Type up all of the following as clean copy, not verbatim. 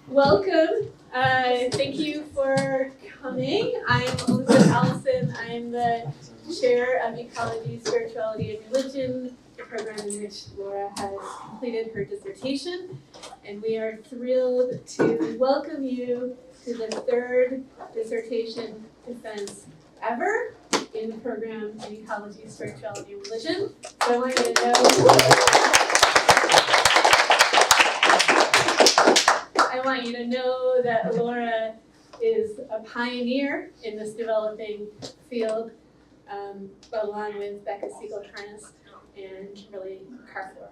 Welcome. Thank you for coming. I'm Elizabeth Allison. I'm the chair of ecology, spirituality, and religion, the program in which Laura has completed her dissertation. And we are thrilled to welcome you to the third dissertation defense ever in the program in ecology, spirituality, and religion. So I want you to know that Laura is a pioneer in this developing field, along with Becca Siegel-Harness and really Carfor.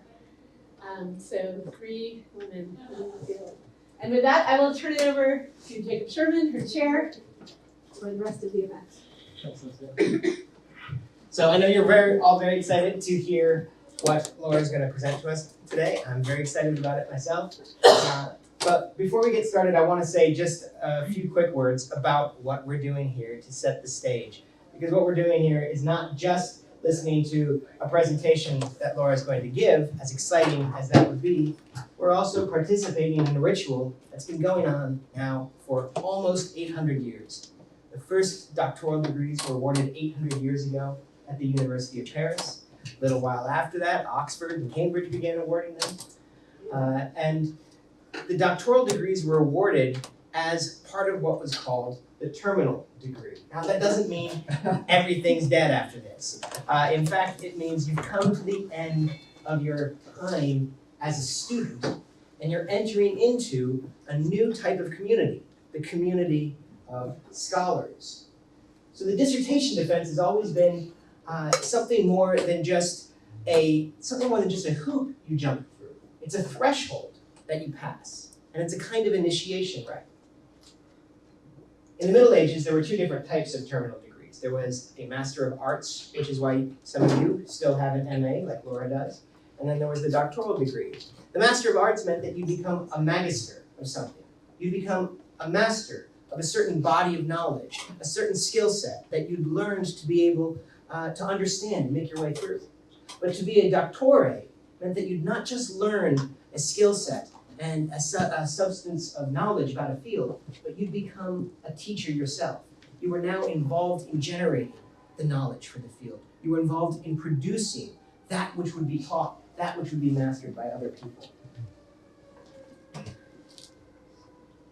So 3 women in the field. And with that, I will turn it over to Jacob Sherman, her chair, for the rest of the event. So I know you're all very excited to hear what Laura's going to present to us today. I'm very excited about it myself. But before we get started, I want to say just a few quick words about what we're doing here to set the stage. Because what we're doing here is not just listening to a presentation that Laura is going to give, as exciting as that would be. We're also participating in a ritual that's been going on now for almost 800 years. The first doctoral degrees were awarded 800 years ago at the University of Paris. A little while after that, Oxford and Cambridge began awarding them. And the doctoral degrees were awarded as part of what was called the terminal degree. Now that doesn't mean everything's dead after this. In fact, it means you've come to the end of your time as a student and you're entering into a new type of community, the community of scholars. So the dissertation defense has always been something more than just a hoop you jump through. It's a threshold that you pass, and it's a kind of initiation rite. In the Middle Ages, there were 2 different types of terminal degrees. There was a Master of Arts, which is why some of you still have an MA, like Laura does, and then there was the doctoral degree. The Master of Arts meant that you become a magister of something. You become a master of a certain body of knowledge, a certain skill set that you'd learned to be able to understand and make your way through. But to be a doctore meant that you'd not just learn a skill set and a substance of knowledge about a field, but you'd become a teacher yourself. You were now involved in generating the knowledge for the field. You were involved in producing that which would be taught, that which would be mastered by other people.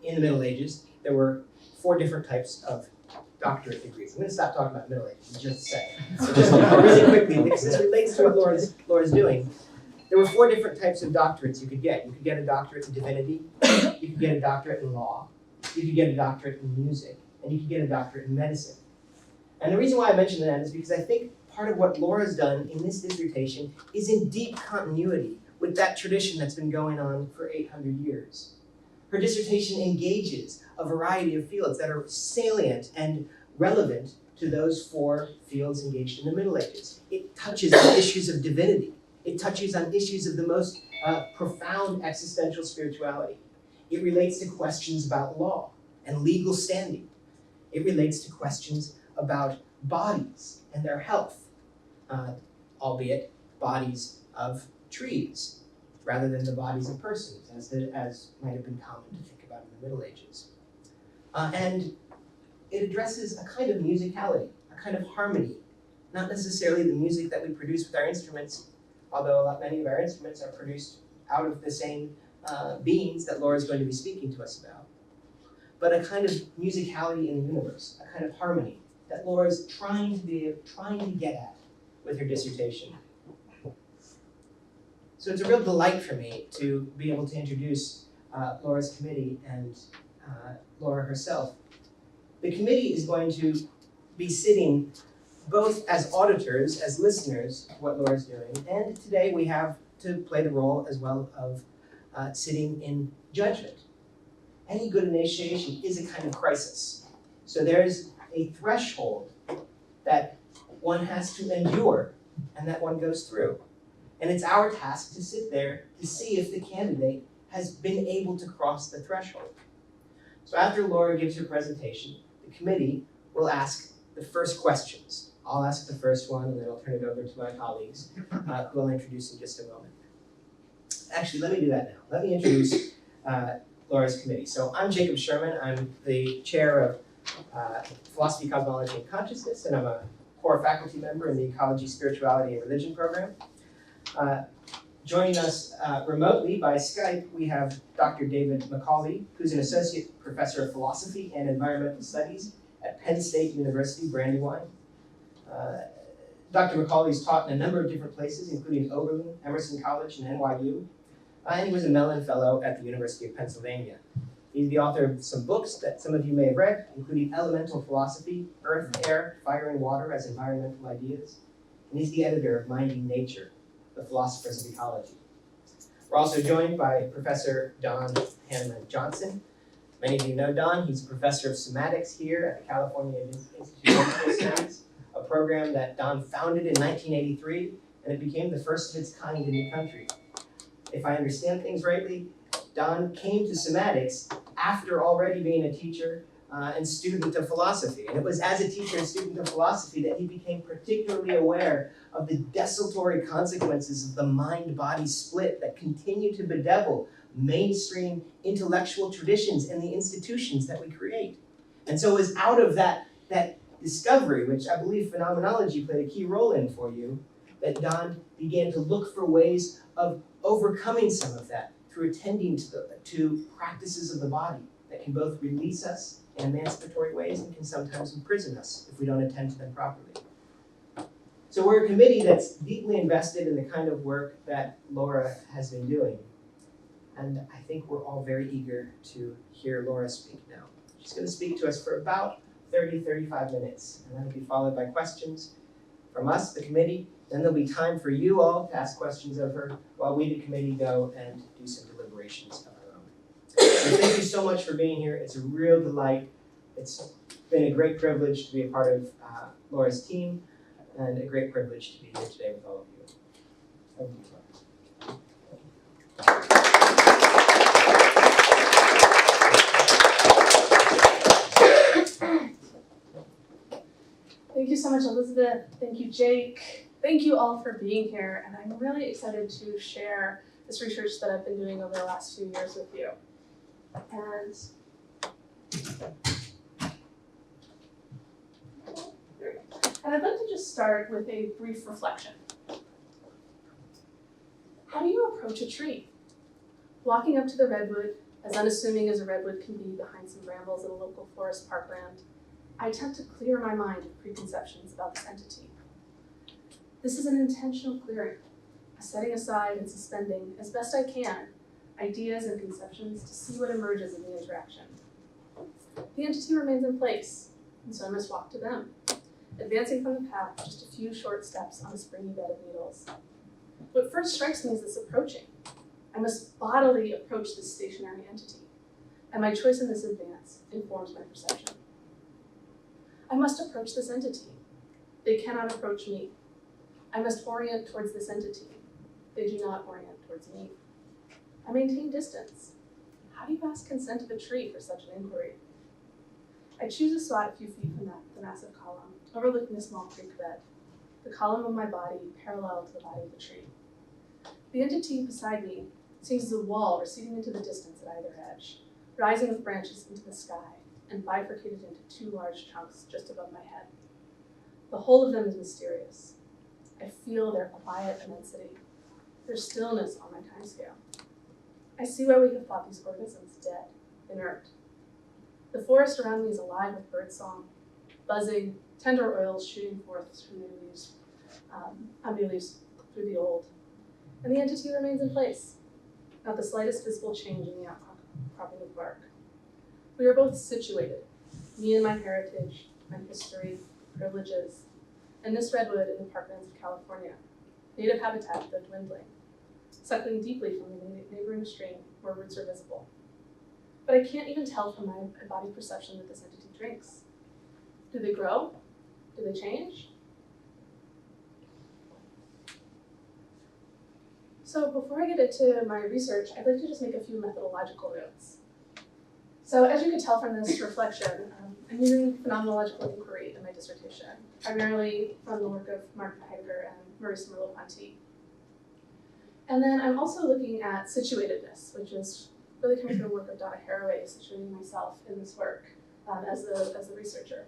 In the Middle Ages, there were 4 different types of doctorate degrees. I'm going to stop talking about Middle Ages in just a second. So just really quickly, because this relates to what Laura's doing. There were 4 different types of doctorates you could get. You could get a doctorate in divinity, you could get a doctorate in law, you could get a doctorate in music, and you could get a doctorate in medicine. And the reason why I mention that is because I think part of what Laura's done in this dissertation is in deep continuity with that tradition that's been going on for 800 years. Her dissertation engages a variety of fields that are salient and relevant to those 4 fields engaged in the Middle Ages. It touches on issues of divinity. It touches on issues of the most profound existential spirituality. It relates to questions about law and legal standing. It relates to questions about bodies and their health, albeit bodies of trees, rather than the bodies of persons, as might have been common to think about in the Middle Ages. And it addresses a kind of musicality, a kind of harmony, not necessarily the music that we produce with our instruments, although many of our instruments are produced out of the same beings that Laura is going to be speaking to us about, but a kind of musicality in the universe, a kind of harmony that Laura is trying to get at with her dissertation. So it's a real delight for me to be able to introduce Laura's committee and Laura herself. The committee is going to be sitting both as auditors, as listeners to what Laura's doing, and today we have to play the role as well of sitting in judgment. Any good initiation is a kind of crisis. So there's a threshold that one has to endure and that one goes through. And it's our task to sit there to see if the candidate has been able to cross the threshold. So after Laura gives her presentation, the committee will ask the first questions. I'll ask the first one, and then I'll turn it over to my colleagues, who I'll introduce in just a moment. Actually, let me do that now. Let me introduce Laura's committee. So I'm Jacob Sherman. I'm the chair of Philosophy, Cosmology, and Consciousness, and I'm a core faculty member in the Ecology, Spirituality, and Religion program. Joining us remotely by Skype, we have Dr. David McCauley, who's an associate professor of philosophy and environmental studies at Penn State University, Brandywine. Dr. McCauley's taught in a number of different places, including Oberlin, Emerson College, and NYU. And he was a Mellon Fellow at the University of Pennsylvania. He's the author of some books that some of you may have read, including Elemental Philosophy, Earth, Air, Fire, and Water as Environmental Ideas. And he's the editor of Minding Nature, The Philosophers of Ecology. We're also joined by Professor Don Hanman Johnson. Many of you know Don. He's a professor of somatics here at the California Institute of Mental Studies, a program that Don founded in 1983, and it became the first of its kind in the country. If I understand things rightly, Don came to somatics after already being a teacher and student of philosophy. And it was as a teacher and student of philosophy that he became particularly aware of the desultory consequences of the mind-body split that continue to bedevil mainstream intellectual traditions and the institutions that we create. And so it was out of that discovery, which I believe phenomenology played a key role in for you, that Don began to look for ways of overcoming some of that through attending to practices of the body that can both release us in emancipatory ways and can sometimes imprison us if we don't attend to them properly. So we're a committee that's deeply invested in the kind of work that Laura has been doing. And I think we're all very eager to hear Laura speak now. She's going to speak to us for about 35 minutes, and that'll be followed by questions from us, the committee. Then there'll be time for you all to ask questions of her while we, the committee, go and do some deliberations of our own. So thank you so much for being here. It's a real delight. It's been a great privilege to be a part of Laura's team, and a great privilege to be here today with all of you. Thank you, Laura. Thank you so much, Elizabeth. Thank you, Jake. Thank you all for being here. And I'm really excited to share this research that I've been doing over the last few years with you. And I'd like to just start with a brief reflection. How do you approach a tree? Walking up to the redwood, as unassuming as a redwood can be behind some brambles in a local forest parkland, I attempt to clear my mind of preconceptions about this entity. This is an intentional clearing, a setting aside and suspending, as best I can, ideas and conceptions to see what emerges in the interaction. The entity remains in place, and so I must walk to them, advancing from the path just a few short steps on a springy bed of needles. What first strikes me is this approaching. I must bodily approach this stationary entity, and my choice in this advance informs my perception. I must approach this entity. They cannot approach me. I must orient towards this entity. They do not orient towards me. I maintain distance. How do you ask consent of a tree for such an inquiry? I choose a spot a few feet from the massive column, overlooking a small creek bed, the column of my body parallel to the body of the tree. The entity beside me seems as a wall receding into the distance at either edge, rising with branches into the sky, and bifurcated into two large chunks just above my head. The whole of them is mysterious. I feel their quiet immensity, their stillness on my timescale. I see why we have thought these organisms dead, inert. The forest around me is alive with birdsong, buzzing, tender oils shooting forth through the leaves, through the old. And the entity remains in place, not the slightest visible change in the outcropping of bark. We are both situated, me and my heritage, my history, privileges, and this redwood in the parklands of California, native habitat though dwindling, suckling deeply from the neighboring stream where roots are visible. But I can't even tell from my body perception that this entity drinks. Do they grow? Do they change? So before I get into my research, I'd like to just make a few methodological notes. So as you can tell from this reflection, I'm using phenomenological inquiry in my dissertation, primarily from the work of Martin Heidegger and Merleau-Pontian. And then I'm also looking at situatedness, which is really coming from the work of Donna Haraway, situating myself in this work as the researcher.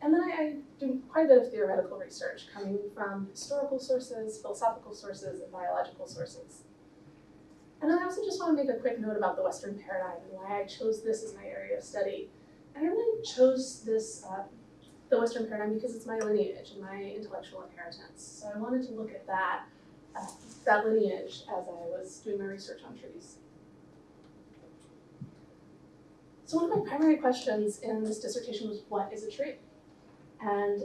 And then I do quite a bit of theoretical research coming from historical sources, philosophical sources, and biological sources. And then I also just want to make a quick note about the Western paradigm and why I chose this as my area of study. And I really chose this, the Western paradigm, because it's my lineage and my intellectual inheritance. So I wanted to look at that lineage as I was doing my research on trees. So one of my primary questions in this dissertation was, what is a tree? And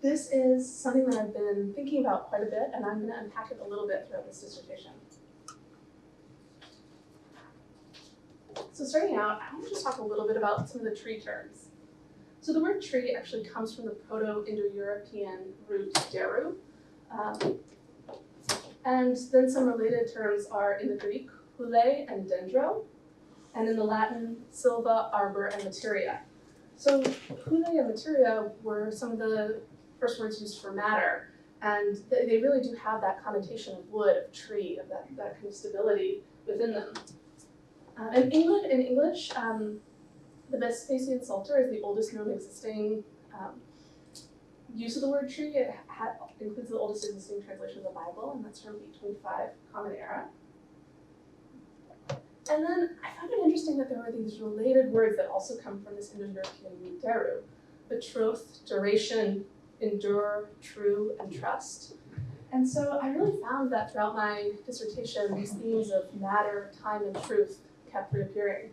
this is something that I've been thinking about quite a bit, and I'm going to unpack it a little bit throughout this dissertation. So starting out, I want to just talk a little bit about some of the tree terms. So the word tree actually comes from the Proto-Indo-European root deru. And then some related terms are in the Greek, hule and dendro, and in the Latin, silva, arbor, and materia. So hule and materia were some of the first words used for matter, and they really do have that connotation of wood, of tree, of that kind of stability within them. In English, the Vespasian Psalter is the oldest known existing use of the word tree. It includes the oldest existing translation of the Bible, and that's from 825 Common Era. And then I found it interesting that there were these related words that also come from this Indo-European root deru: betrothed, duration, endure, true, and trust. And so I really found that throughout my dissertation, these themes of matter, time, and truth kept reappearing.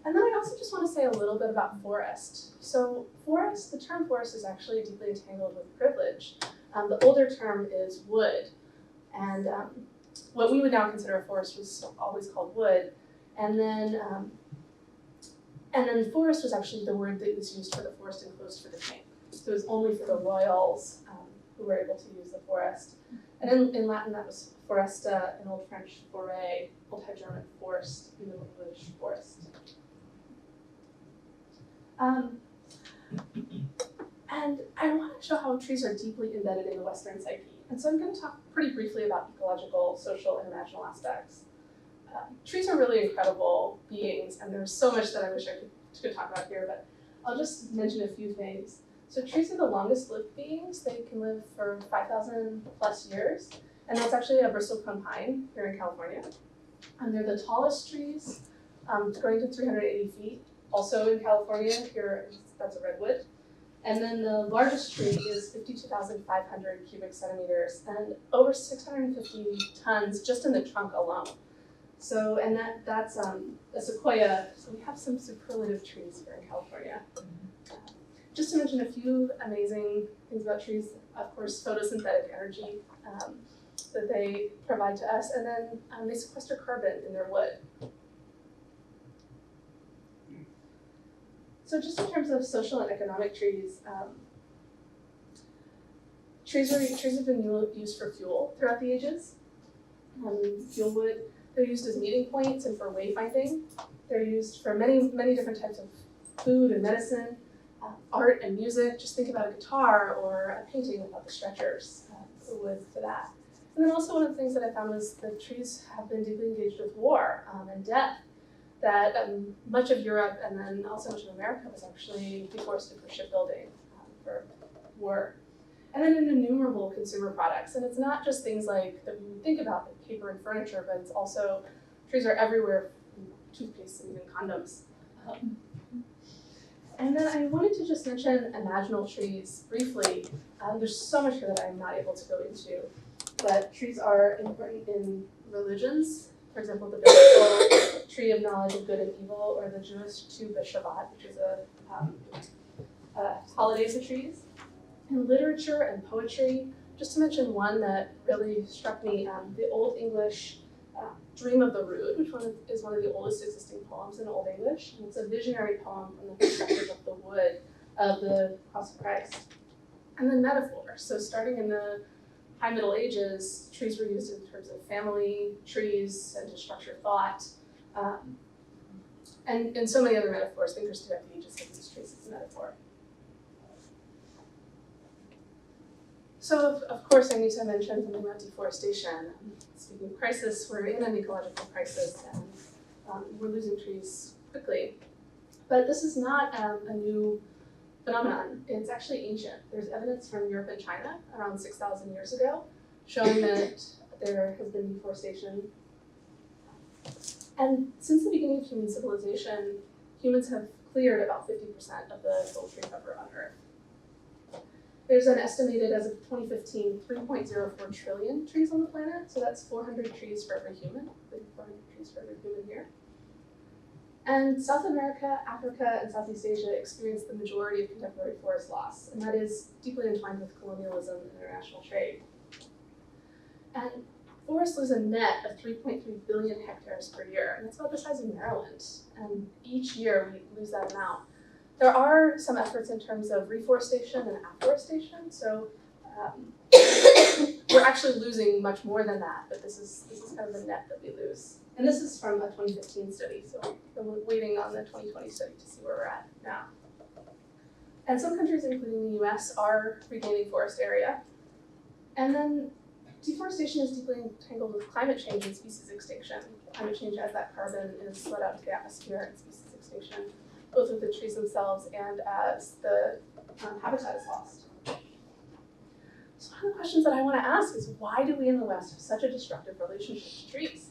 And then I also just want to say a little bit about forest. So forest, the term forest is actually deeply entangled with privilege. The older term is wood. And what we would now consider a forest was always called wood. And then forest was actually the word that was used for the forest enclosed for the king. So it was only for the royals who were able to use the forest. And in Latin, that was foresta, in Old French, forêt, Old High German, forest, in Middle English, forest. And I want to show how trees are deeply embedded in the Western psyche. And so I'm going to talk pretty briefly about ecological, social, and imaginal aspects. Trees are really incredible beings, and there's so much that I wish I could talk about here, but I'll just mention a few things. So trees are the longest lived beings. They can live for 5,000 plus years, and that's actually a bristlecone pine here in California. And they're the tallest trees, growing to 380 feet, also in California. Here, that's a redwood. And then the largest tree is 52,500 cubic centimeters and over 650 tons just in the trunk alone. So, and that's a sequoia. So we have some superlative trees here in California. Just to mention a few amazing things about trees, of course, photosynthetic energy that they provide to us, and then they sequester carbon in their wood. So just in terms of social and economic trees, trees have been used for fuel throughout the ages. Fuel wood, they're used as meeting points and for wayfinding. They're used for many, many different types of food and medicine, art and music. Just think about a guitar or a painting without the stretchers, the wood for that. And then also one of the things that I found was that trees have been deeply engaged with war and death. That much of Europe and then also much of America was actually deforested for shipbuilding, for war. And then in innumerable consumer products. And it's not just things like that we would think about, like paper and furniture, but it's also, trees are everywhere, toothpaste and even condoms. And then I wanted to just mention imaginal trees briefly. There's so much here that I'm not able to go into, but trees are important in religions. For example, the biblical tree of knowledge of good and evil, or the Jewish Tu B'Shabbat, which is a holidays of trees. In literature and poetry, just to mention one that really struck me, the Old English Dream of the Rood, which is one of the oldest existing poems in Old English. And it's a visionary poem from the perspective of the wood of the cross of Christ. And then metaphor. So starting in the High Middle Ages, trees were used in terms of family, trees, and to structure thought. And so many other metaphors. Thinkers throughout the ages have used trees as a metaphor. So of course I need to mention something about deforestation. Speaking of crisis, we're in an ecological crisis and we're losing trees quickly. But this is not a new phenomenon. It's actually ancient. There's evidence from Europe and China around 6,000 years ago showing that there has been deforestation. And since the beginning of human civilization, humans have cleared about 50% of the total tree cover on Earth. There's an estimated, as of 2015, 3.04 trillion trees on the planet, so that's 400 trees for every human, 400 trees for every human year. And South America, Africa, and Southeast Asia experience the majority of contemporary forest loss, and that is deeply entwined with colonialism and international trade. And forests lose a net of 3.3 billion hectares per year, and that's about the size of Maryland. And each year we lose that amount. There are some efforts in terms of reforestation and afforestation, so we're actually losing much more than that, but this is kind of the net that we lose. And this is from a 2015 study, so I'm waiting on the 2020 study to see where we're at now. And some countries, including the US, are regaining forest area. And then deforestation is deeply entangled with climate change and species extinction. Climate change as that carbon is let out to the atmosphere and species extinction, both with the trees themselves and as the habitat is lost. So one of the questions that I want to ask is, why do we in the West have such a destructive relationship to trees?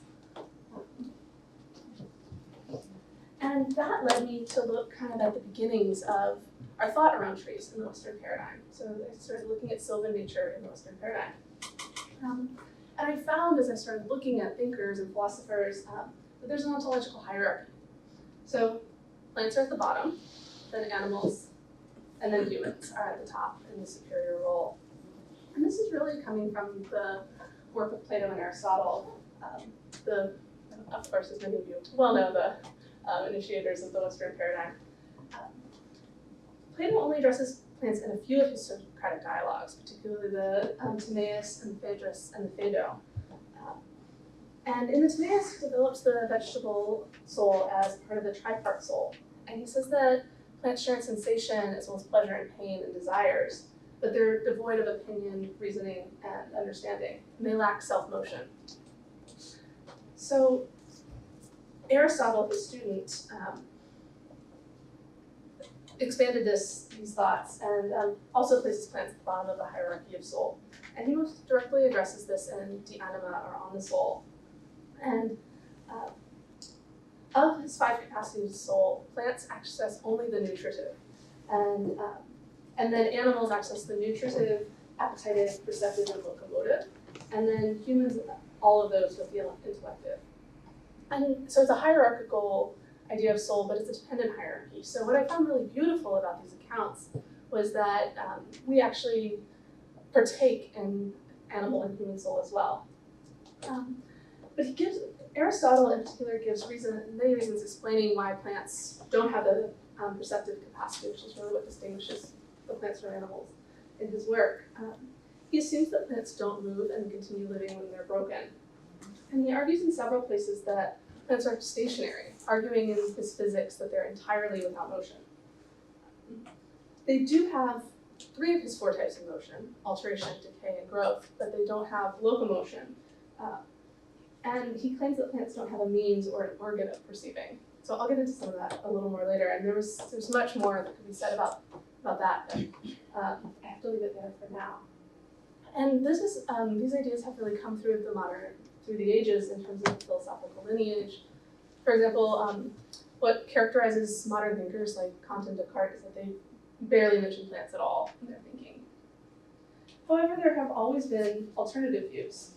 And that led me to look kind of at the beginnings of our thought around trees in the Western paradigm. So I started looking at sylvan nature in the Western paradigm. And I found, as I started looking at thinkers and philosophers, that there's an ontological hierarchy. So plants are at the bottom, then animals, and then humans are at the top in the superior role. And this is really coming from the work of Plato and Aristotle, of course, as many of you well know, the initiators of the Western paradigm. Plato only addresses plants in a few of his Socratic dialogues, particularly the Timaeus and the Phaedrus and the Phaedo. And in the Timaeus, he develops the vegetable soul as part of the tripart soul. And he says that plants share in sensation as well as pleasure and pain and desires, but they're devoid of opinion, reasoning, and understanding, and they lack self-motion. So Aristotle, his student, expanded these thoughts and also places plants at the bottom of the hierarchy of soul. And he most directly addresses this in De Anima, or On the Soul. And of his 5 capacities of soul, plants access only the nutritive. And then animals access the nutritive, appetitive, perceptive, and locomotive. And then humans, all of those with the intellective. And so it's a hierarchical idea of soul, but it's a dependent hierarchy. So what I found really beautiful about these accounts was that we actually partake in animal and human soul as well. But Aristotle in particular gives many reasons explaining why plants don't have the perceptive capacity, which is really what distinguishes the plants from animals in his work. He assumes that plants don't move and continue living when they're broken. And he argues in several places that plants are stationary, arguing in his physics that they're entirely without motion. They do have 3 of his 4 types of motion: alteration, decay, and growth, but they don't have locomotion. And he claims that plants don't have a means or an organ of perceiving. So I'll get into some of that a little more later, and there's much more that could be said about that, but I have to leave it there for now. And these ideas have really come through the ages in terms of philosophical lineage. For example, what characterizes modern thinkers like Kant and Descartes is that they barely mention plants at all in their thinking. However, there have always been alternative views.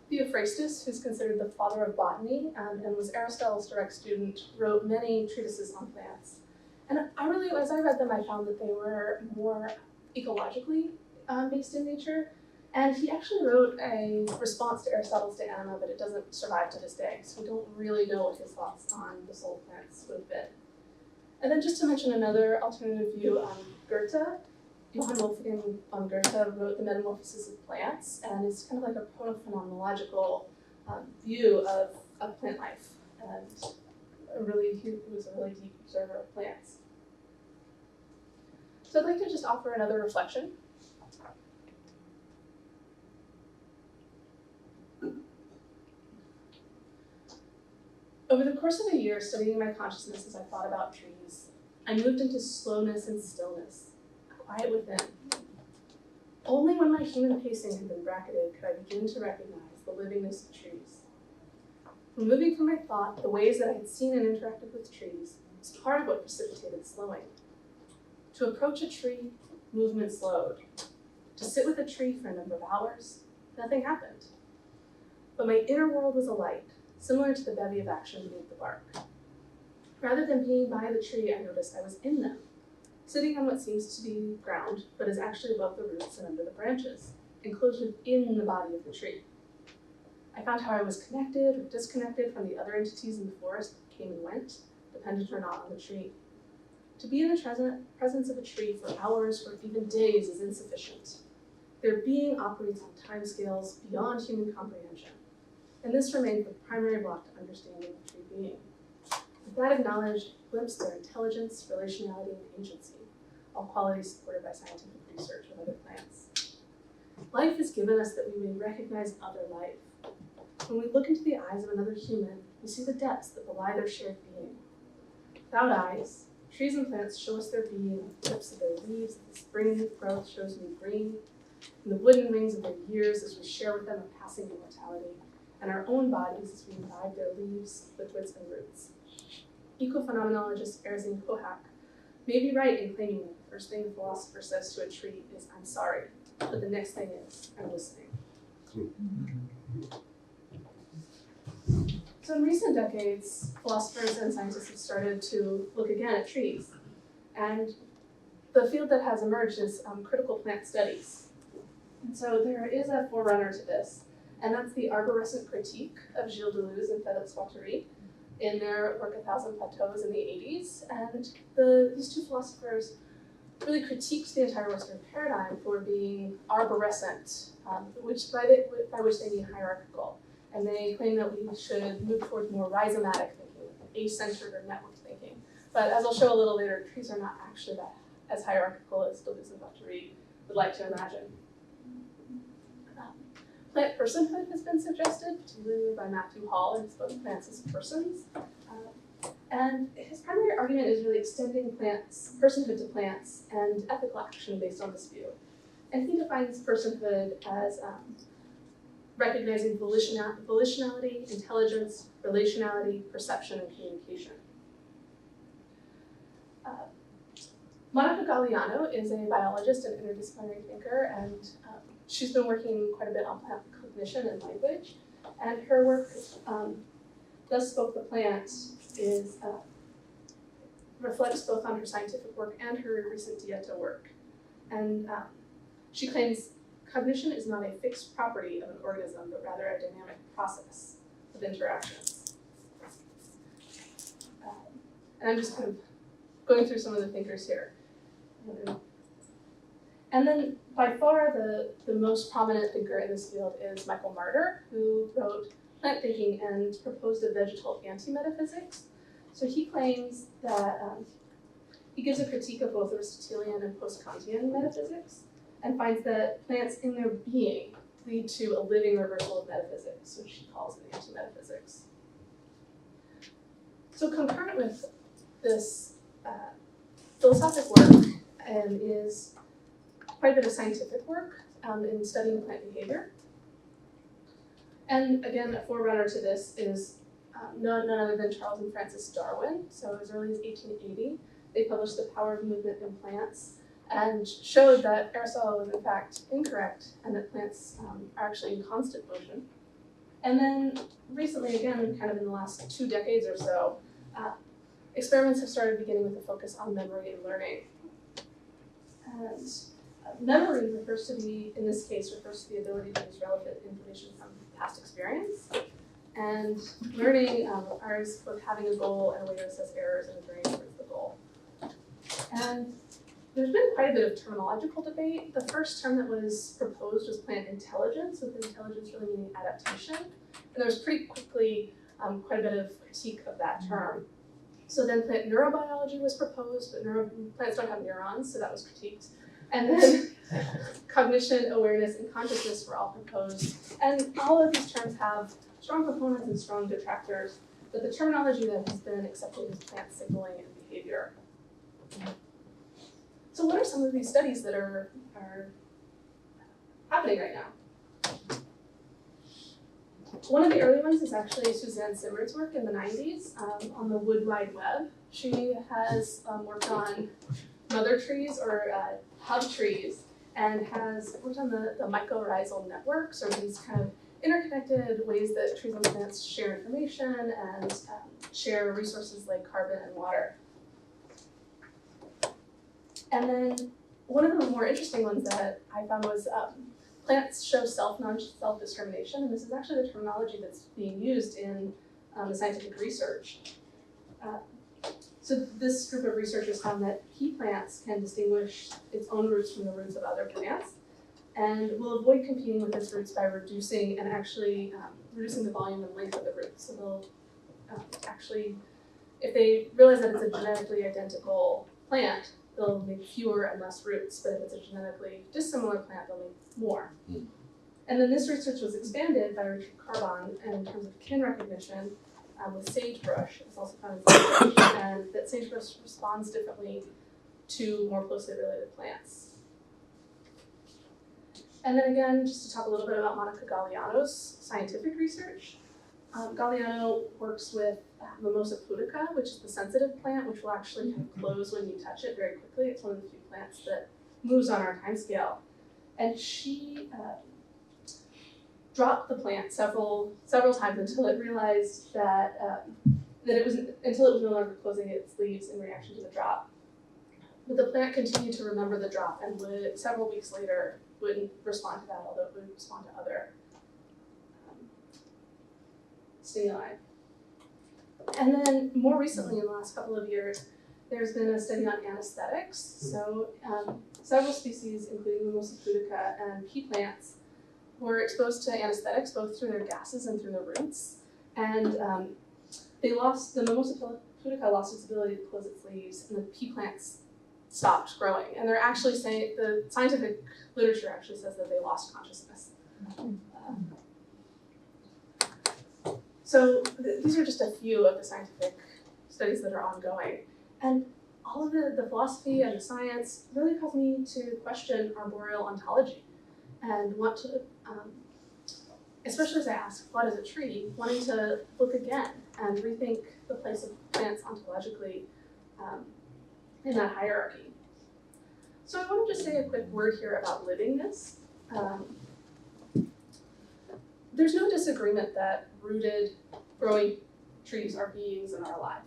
Theophrastus, who's considered the father of botany and was Aristotle's direct student, wrote many treatises on plants. And as I read them, I found that they were more ecologically based in nature. And he actually wrote a response to Aristotle's De Anima, but it doesn't survive to this day. So we don't really know what his thoughts on the soul of plants would have been. And then just to mention another alternative view, Goethe, Johann Wolfgang von Goethe wrote The Metamorphosis of Plants, and it's kind of like a proto-phenomenological view of plant life. And he was a really deep observer of plants. So I'd like to just offer another reflection. Over the course of a year studying my consciousness as I thought about trees, I moved into slowness and stillness, a quiet within. Only when my human pacing had been bracketed could I begin to recognize the livingness of trees. Removing from my thought the ways that I had seen and interacted with trees was part of what precipitated slowing. To approach a tree, movement slowed. To sit with a tree for a number of hours, nothing happened. But my inner world was alight, similar to the bevy of action beneath the bark. Rather than being by the tree, I noticed I was in them, sitting on what seems to be ground, but is actually above the roots and under the branches, enclosed within the body of the tree. I found how I was connected or disconnected from the other entities in the forest that came and went, dependent or not on the tree. To be in the presence of a tree for hours or even days is insufficient. Their being operates on timescales beyond human comprehension, and this remained the primary block to understanding of tree being. With that acknowledged, glimpsed their intelligence, relationality, and agency, all qualities supported by scientific research of other plants. Life is given us that we may recognize other life. When we look into the eyes of another human, we see the depths that belie their shared being. Without eyes, trees and plants show us their being in the tips of their leaves, as the spring growth shows new green, in the wooden wings of their years as we share with them a passing immortality, and our own bodies as we imbibe their leaves, liquids, and roots. Eco-phenomenologist Erzin Kohak may be right in claiming that the first thing the philosopher says to a tree is, "I'm sorry," but the next thing is, "I'm listening." So in recent decades, philosophers and scientists have started to look again at trees. And the field that has emerged is critical plant studies. And so there is a forerunner to this, and that's the arborescent critique of Gilles Deleuze and Félix Guattari in their work 1,000 Plateaus in the 80s. And these two philosophers really critiqued the entire Western paradigm for being arborescent, by which they mean hierarchical. And they claim that we should move towards more rhizomatic thinking, acentered or network thinking. But as I'll show a little later, trees are not actually that as hierarchical as Deleuze and Guattari would like to imagine. Plant personhood has been suggested, particularly by Matthew Hall in his book Plants as Persons. And his primary argument is really extending personhood to plants and ethical action based on this view. And he defines personhood as recognizing volitionality, intelligence, relationality, perception, and communication. Monica Galliano is a biologist and interdisciplinary thinker, and she's been working quite a bit on plant cognition and language. And her work, Thus Spoke the Plant, reflects both on her scientific work and her recent Dieta work. And she claims cognition is not a fixed property of an organism, but rather a dynamic process of interactions. And I'm just kind of going through some of the thinkers here. And then by far the most prominent thinker in this field is Michael Marder, who wrote Plant Thinking and proposed a vegetal anti-metaphysics. So he claims that he gives a critique of both Aristotelian and post-Kantian metaphysics, and finds that plants in their being lead to a living reversal of metaphysics, which he calls an anti-metaphysics. So concurrent with this philosophic work is quite a bit of scientific work in studying plant behavior. And again, a forerunner to this is none other than Charles and Francis Darwin. So as early as 1880, they published The Power of Movement in Plants, and showed that Aristotle was in fact incorrect and that plants are actually in constant motion. And then recently, again, kind of in the last 2 decades or so, experiments have started beginning with a focus on memory and learning. And memory refers to the ability to use relevant information from past experience. And learning is both having a goal and a way to assess errors and journey towards the goal. And there's been quite a bit of terminological debate. The first term that was proposed was plant intelligence, with intelligence really meaning adaptation. And there was pretty quickly quite a bit of critique of that term. So then plant neurobiology was proposed, but plants don't have neurons, so that was critiqued. And then cognition, awareness, and consciousness were all proposed. And all of these terms have strong proponents and strong detractors. but the terminology that has been accepted is plant signaling and behavior. So what are some of these studies that are happening right now? One of the early ones is actually Suzanne Simard's work in the 90s on the Wood Wide Web. She has worked on mother trees or hub trees and has worked on the mycorrhizal networks, or these kind of interconnected ways that trees and plants share information and share resources like carbon and water. And then one of the more interesting ones that I found was plants show non-self discrimination, and this is actually the terminology that's being used in the scientific research. So this group of researchers found that pea plants can distinguish its own roots from the roots of other plants, and will avoid competing with its roots by reducing the volume and length of the roots. So they'll actually, if they realize that it's a genetically identical plant, they'll make fewer and less roots, but if it's a genetically dissimilar plant, they'll make more. And then this research was expanded by Richard Carbon in terms of kin recognition with sagebrush. It's also found in sagebrush, and that sagebrush responds differently to more closely related plants. And then again, just to talk a little bit about Monica Galliano's scientific research. Galliano works with Mimosa pudica, which is the sensitive plant, which will actually kind of close when you touch it very quickly. It's one of the few plants that moves on our time scale. And she dropped the plant several times until it realized that it was no longer closing its leaves in reaction to the drop. But the plant continued to remember the drop, and several weeks later wouldn't respond to that, although it would respond to other stimuli. And then more recently, in the last couple of years, there's been a study on anesthetics. So several species, including Mimosa pudica and pea plants, were exposed to anesthetics both through their gases and through their roots. And the Mimosa pudica lost its ability to close its leaves, and the pea plants stopped growing. And they're actually saying, the scientific literature actually says that they lost consciousness. So these are just a few of the scientific studies that are ongoing. And all of the philosophy and the science really caused me to question arboreal ontology and want to, especially as I ask, what is a tree, wanting to look again and rethink the place of plants ontologically in that hierarchy. So I want to just say a quick word here about livingness. There's no disagreement that rooted, growing trees are beings and are alive.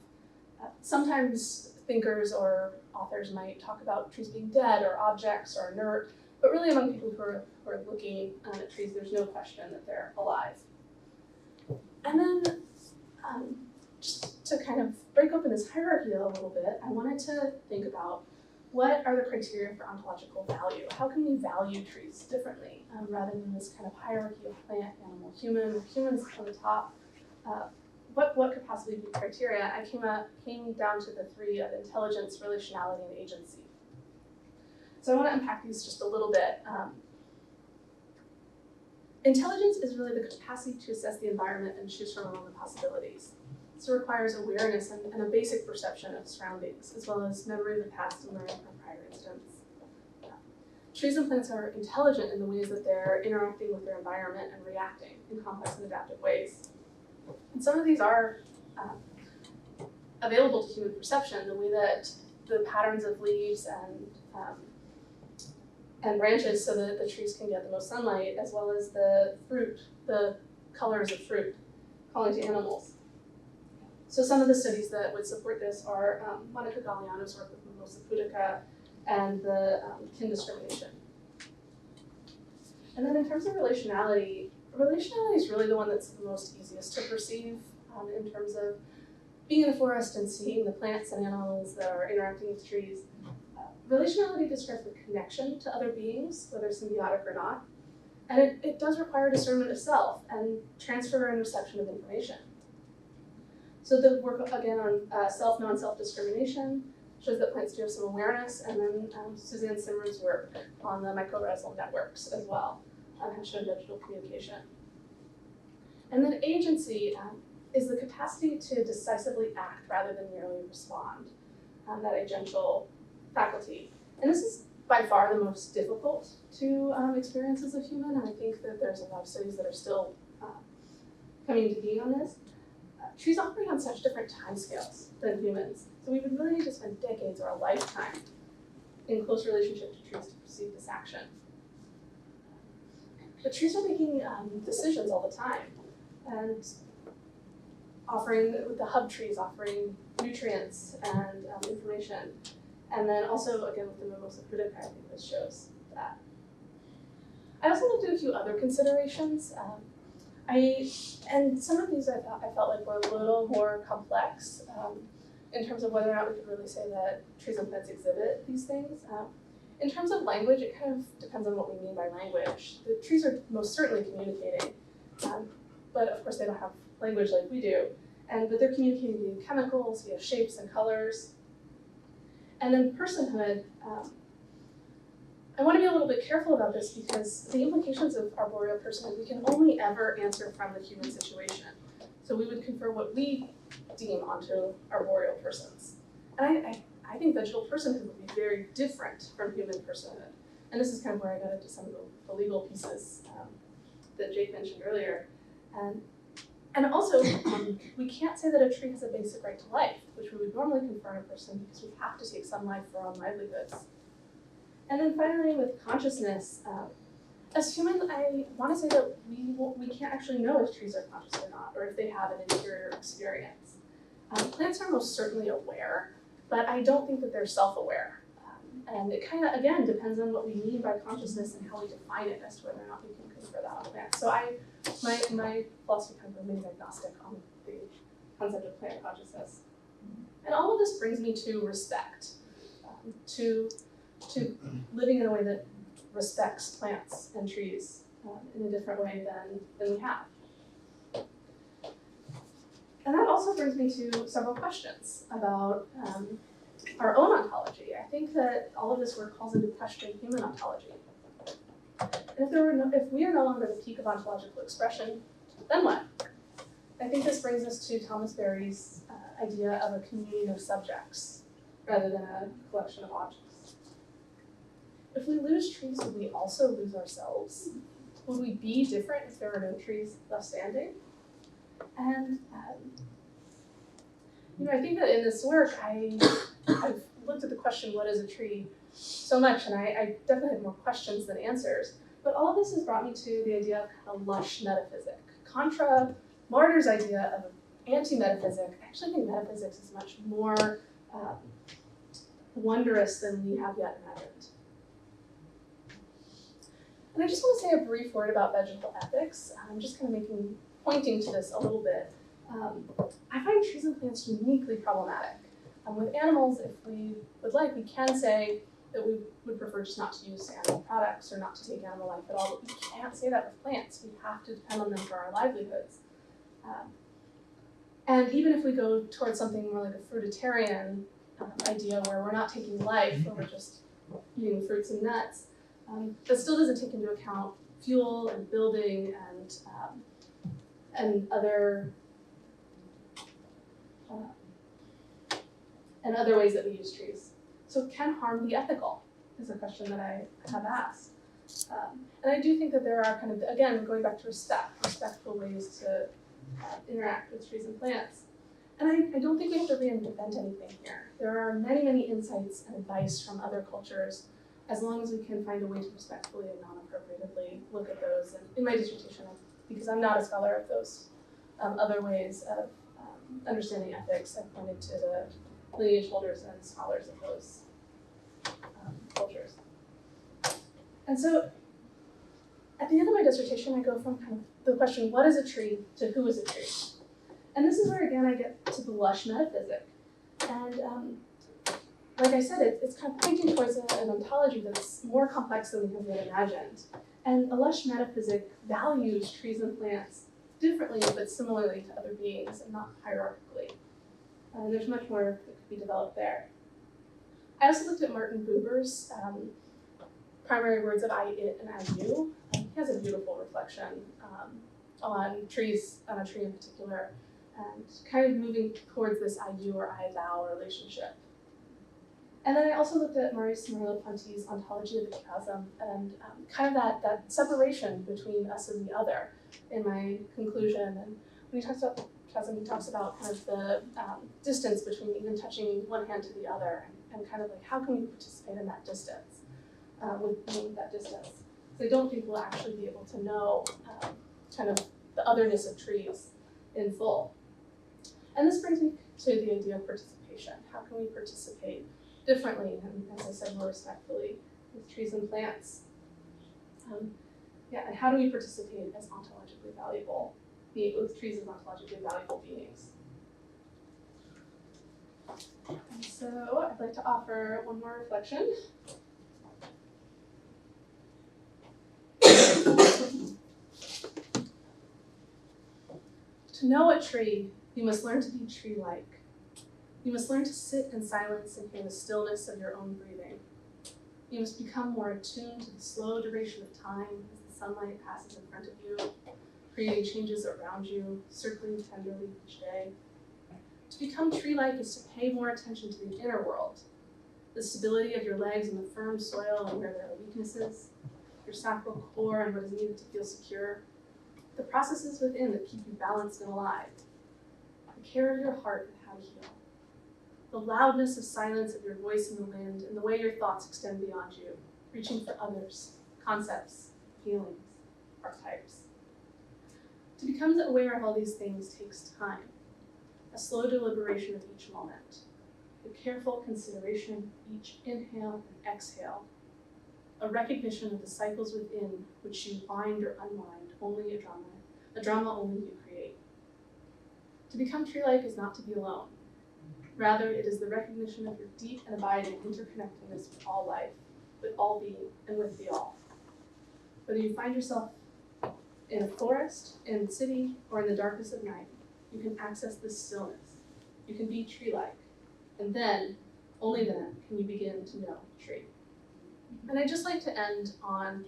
Sometimes thinkers or authors might talk about trees being dead or objects or inert, but really among people who are looking at trees, there's no question that they're alive. And then just to kind of break open this hierarchy a little bit, I wanted to think about what are the criteria for ontological value? How can we value trees differently rather than this kind of hierarchy of plant, animal, human, with humans on the top? What could possibly be criteria? I came down to the three of intelligence, relationality, and agency. So I want to unpack these just a little bit. Intelligence is really the capacity to assess the environment and choose from among the possibilities. So it requires awareness and a basic perception of surroundings, as well as memory of the past and learning from prior incidents. Trees and plants are intelligent in the ways that they're interacting with their environment and reacting in complex and adaptive ways. And some of these are available to human perception, the way that the patterns of leaves and branches so that the trees can get the most sunlight, as well as the fruit, the colors of fruit, calling to animals. So some of the studies that would support this are Monica Galliano's work with Mimosa pudica and the kin discrimination. And then in terms of relationality is really the one that's the most easiest to perceive in terms of being in the forest and seeing the plants and animals that are interacting with trees. Relationality describes the connection to other beings, whether symbiotic or not. And it does require discernment of self and transfer and reception of information. So the work, again, on self, non-self discrimination shows that plants do have some awareness, and then Suzanne Simard's work on the mycorrhizal networks as well has shown digital communication. And then agency is the capacity to decisively act rather than merely respond, that agential faculty. And this is by far the most difficult to experience as a human, and I think that there's a lot of studies that are still coming into being on this. Trees operate on such different timescales than humans, so we would really need to spend decades or a lifetime in close relationship to trees to perceive this action. But trees are making decisions all the time, and offering, with the hub trees, offering nutrients and information. And then also, again, with the Mimosa pudica, I think this shows that. I also looked at a few other considerations. And some of these I felt like were a little more complex in terms of whether or not we could really say that trees and plants exhibit these things. In terms of language, it kind of depends on what we mean by language. The trees are most certainly communicating, but of course they don't have language like we do. But they're communicating via chemicals, via shapes and colors. And then personhood, I want to be a little bit careful about this because the implications of arboreal personhood we can only ever answer from the human situation. So we would confer what we deem onto arboreal persons. And I think vegetal personhood would be very different from human personhood. And this is kind of where I got into some of the legal pieces that Jake mentioned earlier. And also, we can't say that a tree has a basic right to life, which we would normally confer on a person because we have to take some life for our own livelihoods. And then finally, with consciousness, as humans, I want to say that we can't actually know if trees are conscious or not, or if they have an interior experience. Plants are most certainly aware, but I don't think that they're self-aware. And it kind of, again, depends on what we mean by consciousness and how we define it as to whether or not we can confer that on plants. So my philosophy kind of remains agnostic on the concept of plant consciousness. And all of this brings me to respect, to living in a way that respects plants and trees in a different way than we have. And that also brings me to several questions about our own ontology. I think that all of this work calls into question human ontology. And if we are no longer the peak of ontological expression, then what? I think this brings us to Thomas Berry's idea of a communion of subjects rather than a collection of objects. If we lose trees, would we also lose ourselves? Would we be different if there were no trees left standing? And I think that in this work, I've looked at the question, what is a tree, so much, and I definitely have more questions than answers. But all of this has brought me to the idea of a lush metaphysic. Contra Marder's idea of anti-metaphysic, I actually think metaphysics is much more wondrous than we have yet imagined. And I just want to say a brief word about vegetal ethics. I'm just kind of pointing to this a little bit. I find trees and plants uniquely problematic. With animals, if we would like, we can say that we would prefer just not to use animal products or not to take animal life at all, but we can't say that with plants. We have to depend on them for our livelihoods. And even if we go towards something more like a fruitarian idea where we're not taking life, or we're just eating fruits and nuts, that still doesn't take into account fuel and building and other ways that we use trees. So can harm be ethical, is a question that I have asked. And I do think that there are kind of, again, going back to respectful ways to interact with trees and plants. And I don't think we have to reinvent anything here. There are many, many insights and advice from other cultures, as long as we can find a way to respectfully and non-appropriately look at those. And in my dissertation, because I'm not a scholar of those other ways of understanding ethics, I pointed to the lineage holders and scholars of those cultures. And so at the end of my dissertation, I go from kind of the question, what is a tree, to who is a tree? And this is where, again, I get to the lush metaphysic. And like I said, it's kind of pointing towards an ontology that's more complex than we have yet imagined. And a lush metaphysic values trees and plants differently, but similarly to other beings, and not hierarchically. And there's much more that could be developed there. I also looked at Martin Buber's primary words of I, it, and I, you. He has a beautiful reflection on trees, on a tree in particular, and kind of moving towards this I you or I thou relationship. And then I also looked at Maurice Merleau-Ponty's ontology of the chasm and kind of that separation between us and the other in my conclusion. And when he talks about the chasm, he talks about kind of the distance between even touching one hand to the other and kind of like how can we participate in that distance, with that distance. So I don't think we'll actually be able to know kind of the otherness of trees in full. And this brings me to the idea of participation. How can we participate differently and, as I said, more respectfully with trees and plants? And how do we participate as ontologically valuable, with trees as ontologically valuable beings? And so I'd like to offer one more reflection. To know a tree, you must learn to be tree-like. You must learn to sit in silence and hear the stillness of your own breathing. You must become more attuned to the slow duration of time as the sunlight passes in front of you, creating changes around you, circling tenderly each day. To become tree-like is to pay more attention to the inner world, the stability of your legs in the firm soil and where there are weaknesses, your sacral core and what is needed to feel secure, the processes within that keep you balanced and alive, the care of your heart and how to heal, the loudness of silence of your voice in the wind and the way your thoughts extend beyond you, reaching for others, concepts, feelings, archetypes. To become aware of all these things takes time, a slow deliberation of each moment, the careful consideration of each inhale and exhale, a recognition of the cycles within which you wind or unwind, only a drama only you create. To become tree-like is not to be alone. Rather, it is the recognition of your deep and abiding interconnectedness with all life, with all being, and with the all. Whether you find yourself in a forest, in the city, or in the darkness of night, you can access this stillness. You can be tree-like. And then, only then, can you begin to know the tree. And I'd just like to end on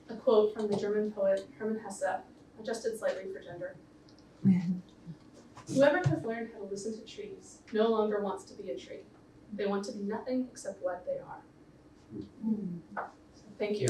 a quote from the German poet Hermann Hesse, adjusted slightly for gender. Whoever has learned how to listen to trees no longer wants to be a tree. They want to be nothing except what they are. So, thank you.